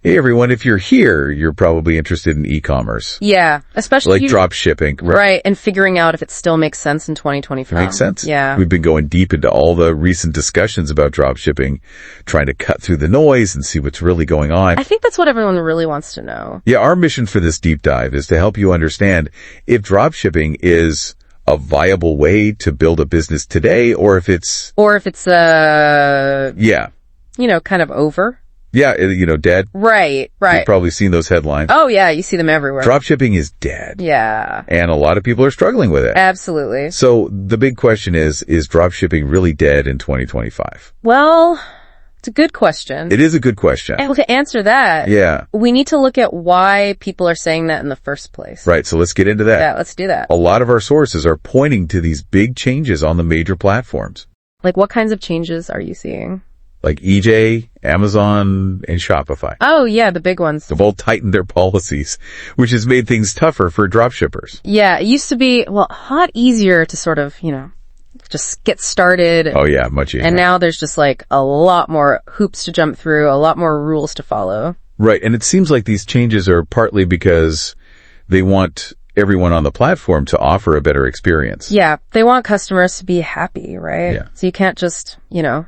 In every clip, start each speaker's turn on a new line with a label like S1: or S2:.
S1: Hey everyone, if you're here, you're probably interested in e-commerce.
S2: Yeah, especially
S1: like drop shipping.
S2: Right, and figuring out if it still makes sense in 2025.
S1: It makes sense.
S2: Yeah.
S1: We've been going deep into all the recent discussions about drop shipping, trying to cut through the noise and see what's really going on.
S2: I think that's what everyone really wants to know.
S1: Yeah, our mission for this deep dive is to help you understand if drop shipping is a viable way to build a business today, or if it's
S2: kind of over.
S1: Yeah, dead.
S2: Right.
S1: You've probably seen those headlines.
S2: Oh, yeah, you see them everywhere.
S1: Dropshipping is dead.
S2: Yeah.
S1: And a lot of people are struggling with it.
S2: Absolutely.
S1: So the big question is dropshipping really dead in 2025?
S2: Well, it's a good question.
S1: It is a good question.
S2: And to answer that, we need to look at why people are saying that in the first place.
S1: Right, so let's get into that.
S2: Yeah, let's do that.
S1: A lot of our sources are pointing to these big changes on the major platforms.
S2: Like what kinds of changes are you seeing?
S1: Like EJ, Amazon, and Shopify.
S2: Oh, yeah, the big ones.
S1: They've all tightened their policies, which has made things tougher for dropshippers.
S2: Yeah, it used to be, a lot easier to sort of, just get started.
S1: Oh, yeah, much easier.
S2: And now there's just like a lot more hoops to jump through, a lot more rules to follow.
S1: Right, and it seems like these changes are partly because they want everyone on the platform to offer a better experience.
S2: Yeah, they want customers to be happy, right?
S1: Yeah.
S2: So you can't just,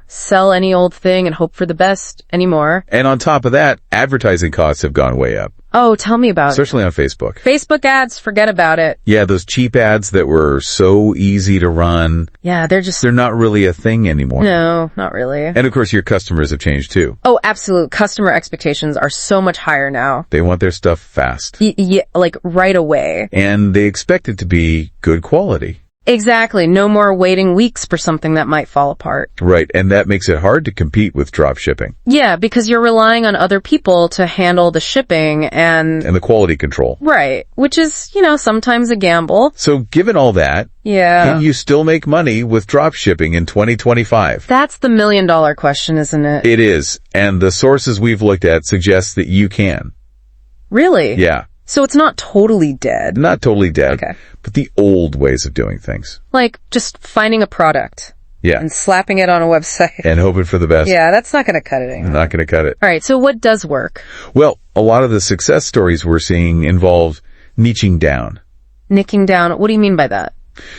S2: sell any old thing and hope for the best anymore.
S1: And on top of that, advertising costs have gone way up.
S2: Oh, tell me about it.
S1: Especially on Facebook.
S2: Facebook ads, forget about it.
S1: Yeah, those cheap ads that were so easy to run.
S2: Yeah, they're
S1: not really a thing anymore.
S2: No, not really.
S1: And of course, your customers have changed too.
S2: Oh, absolute. Customer expectations are so much higher now.
S1: They want their stuff fast.
S2: Yeah, like right away.
S1: And they expect it to be good quality.
S2: Exactly. No more waiting weeks for something that might fall apart.
S1: Right. And that makes it hard to compete with drop shipping.
S2: Yeah, because you're relying on other people to handle the shipping and
S1: the quality control.
S2: Right. Which is, sometimes a gamble.
S1: So given all that,
S2: can
S1: you still make money with drop shipping in 2025?
S2: That's the $1 million question, isn't it?
S1: It is. And the sources we've looked at suggest that you can.
S2: Really?
S1: Yeah.
S2: So it's not totally dead.
S1: Not totally dead.
S2: Okay.
S1: But the old ways of doing things.
S2: Like just finding a product.
S1: Yeah.
S2: And slapping it on a website.
S1: And hoping for the best.
S2: Yeah, that's not going to cut it anymore.
S1: Not going to cut it.
S2: All right, so what does work?
S1: Well, a lot of the success stories we're seeing involve niching down.
S2: Nicking down. What do you mean by that?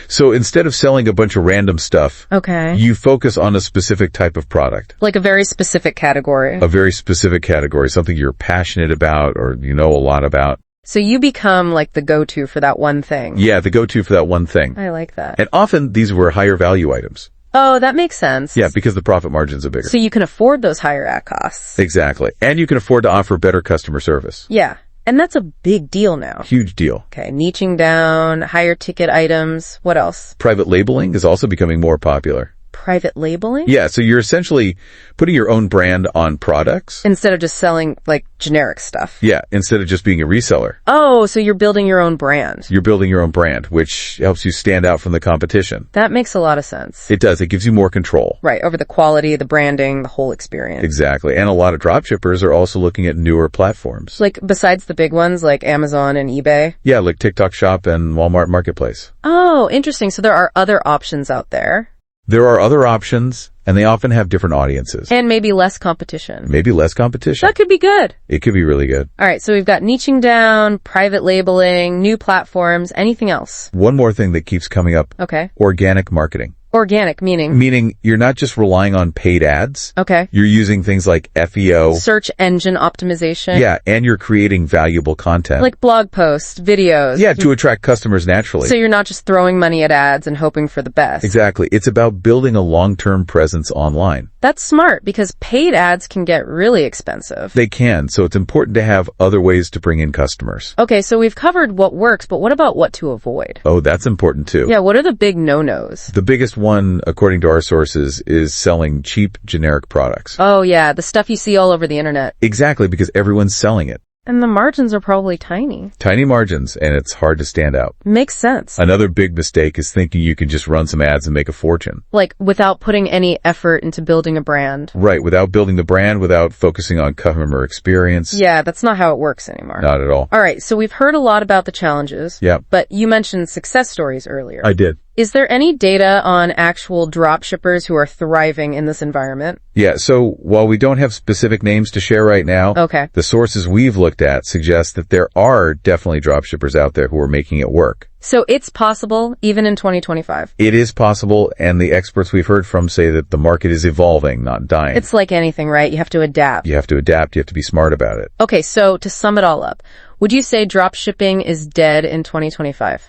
S1: So instead of selling a bunch of random stuff, you focus on a specific type of product.
S2: Like a very specific category.
S1: A very specific category, something you're passionate about or you know a lot about.
S2: So you become like the go-to for that one thing.
S1: Yeah, the go-to for that one thing.
S2: I like that.
S1: And often these were higher value items.
S2: Oh, that makes sense.
S1: Yeah, because the profit margins are bigger.
S2: So you can afford those higher ad costs.
S1: Exactly. And you can afford to offer better customer service.
S2: Yeah. And that's a big deal now.
S1: Huge deal.
S2: Okay, niching down, higher ticket items. What else?
S1: Private labeling is also becoming more popular.
S2: Private labeling?
S1: Yeah, so you're essentially putting your own brand on products.
S2: Instead of just selling, like, generic stuff.
S1: Yeah, instead of just being a reseller.
S2: Oh, so you're building your own brand.
S1: You're building your own brand, which helps you stand out from the competition.
S2: That makes a lot of sense.
S1: It does. It gives you more control.
S2: Right, over the quality, the branding, the whole experience.
S1: Exactly. And a lot of dropshippers are also looking at newer platforms.
S2: Like, besides the big ones, like Amazon and eBay?
S1: Yeah, like TikTok Shop and Walmart Marketplace.
S2: Oh, interesting. So there are other options out there.
S1: There are other options, and they often have different audiences.
S2: And maybe less competition.
S1: Maybe less competition.
S2: That could be good.
S1: It could be really good.
S2: All right, so we've got niching down, private labeling, new platforms, anything else?
S1: One more thing that keeps coming up.
S2: Okay.
S1: Organic marketing.
S2: Organic, meaning?
S1: Meaning you're not just relying on paid ads.
S2: Okay.
S1: You're using things like SEO.
S2: Search engine optimization.
S1: Yeah, and you're creating valuable content.
S2: Like blog posts, videos.
S1: Yeah, to attract customers naturally.
S2: So you're not just throwing money at ads and hoping for the best.
S1: Exactly. It's about building a long-term presence online.
S2: That's smart because paid ads can get really expensive.
S1: They can, so it's important to have other ways to bring in customers.
S2: Okay, so we've covered what works, but what about what to avoid?
S1: Oh, that's important too.
S2: Yeah, what are the big no-nos?
S1: The biggest one, according to our sources, is selling cheap, generic products.
S2: Oh yeah, the stuff you see all over the internet.
S1: Exactly, because everyone's selling it.
S2: And the margins are probably tiny.
S1: Tiny margins, and it's hard to stand out.
S2: Makes sense.
S1: Another big mistake is thinking you can just run some ads and make a fortune.
S2: Like, without putting any effort into building a brand.
S1: Right, without building the brand, without focusing on customer experience.
S2: Yeah, that's not how it works anymore.
S1: Not at all.
S2: All right, so we've heard a lot about the challenges.
S1: Yeah.
S2: But you mentioned success stories earlier.
S1: I did.
S2: Is there any data on actual drop shippers who are thriving in this environment?
S1: Yeah, so while we don't have specific names to share right now,
S2: Okay.
S1: the sources we've looked at suggest that there are definitely dropshippers out there who are making it work.
S2: So it's possible even in 2025.
S1: It is possible, and the experts we've heard from say that the market is evolving, not dying.
S2: It's like anything, right? You have to adapt.
S1: You have to adapt, you have to be smart about it.
S2: Okay, so to sum it all up, would you say drop shipping is dead in 2025?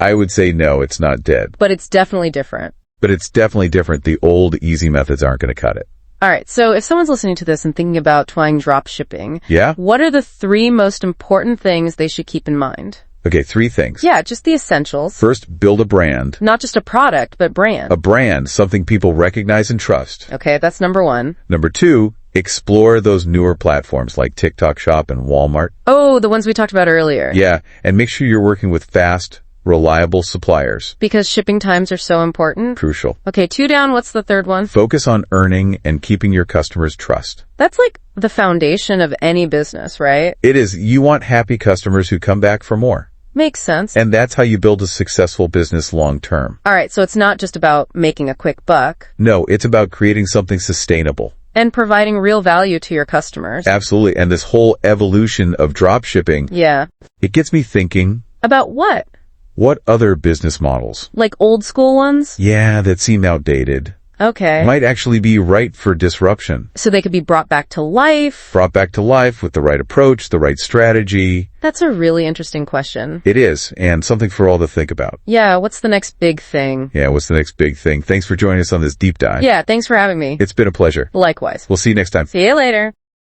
S1: I would say no, it's not dead.
S2: But it's definitely different.
S1: But it's definitely different. The old, easy methods aren't going to cut it.
S2: All right, so if someone's listening to this and thinking about trying drop shipping,
S1: Yeah?
S2: what are the 3 most important things they should keep in mind?
S1: Okay, 3 things.
S2: Yeah, just the essentials.
S1: First, build a brand.
S2: Not just a product, but brand.
S1: A brand, something people recognize and trust.
S2: Okay, that's number 1.
S1: Number 2, explore those newer platforms like TikTok Shop and Walmart.
S2: Oh, the ones we talked about earlier.
S1: Yeah, and make sure you're working with fast, reliable suppliers.
S2: Because shipping times are so important.
S1: Crucial.
S2: Okay, 2 down. What's the 3rd one?
S1: Focus on earning and keeping your customers' trust.
S2: That's like the foundation of any business, right?
S1: It is. You want happy customers who come back for more.
S2: Makes sense.
S1: And that's how you build a successful business long term.
S2: All right, so it's not just about making a quick buck.
S1: No, it's about creating something sustainable.
S2: And providing real value to your customers.
S1: Absolutely. And this whole evolution of drop shipping,
S2: Yeah.
S1: it gets me thinking,
S2: About what?
S1: what other business models,
S2: Like old school ones?
S1: yeah, that seem outdated,
S2: Okay.
S1: might actually be ripe for disruption?
S2: So they could be brought back to life?
S1: Brought back to life with the right approach, the right strategy.
S2: That's a really interesting question.
S1: It is, and something for all to think about.
S2: Yeah, what's the next big thing?
S1: Yeah, what's the next big thing? Thanks for joining us on this deep dive.
S2: Yeah, thanks for having me.
S1: It's been a pleasure.
S2: Likewise.
S1: We'll see you next time.
S2: See you later.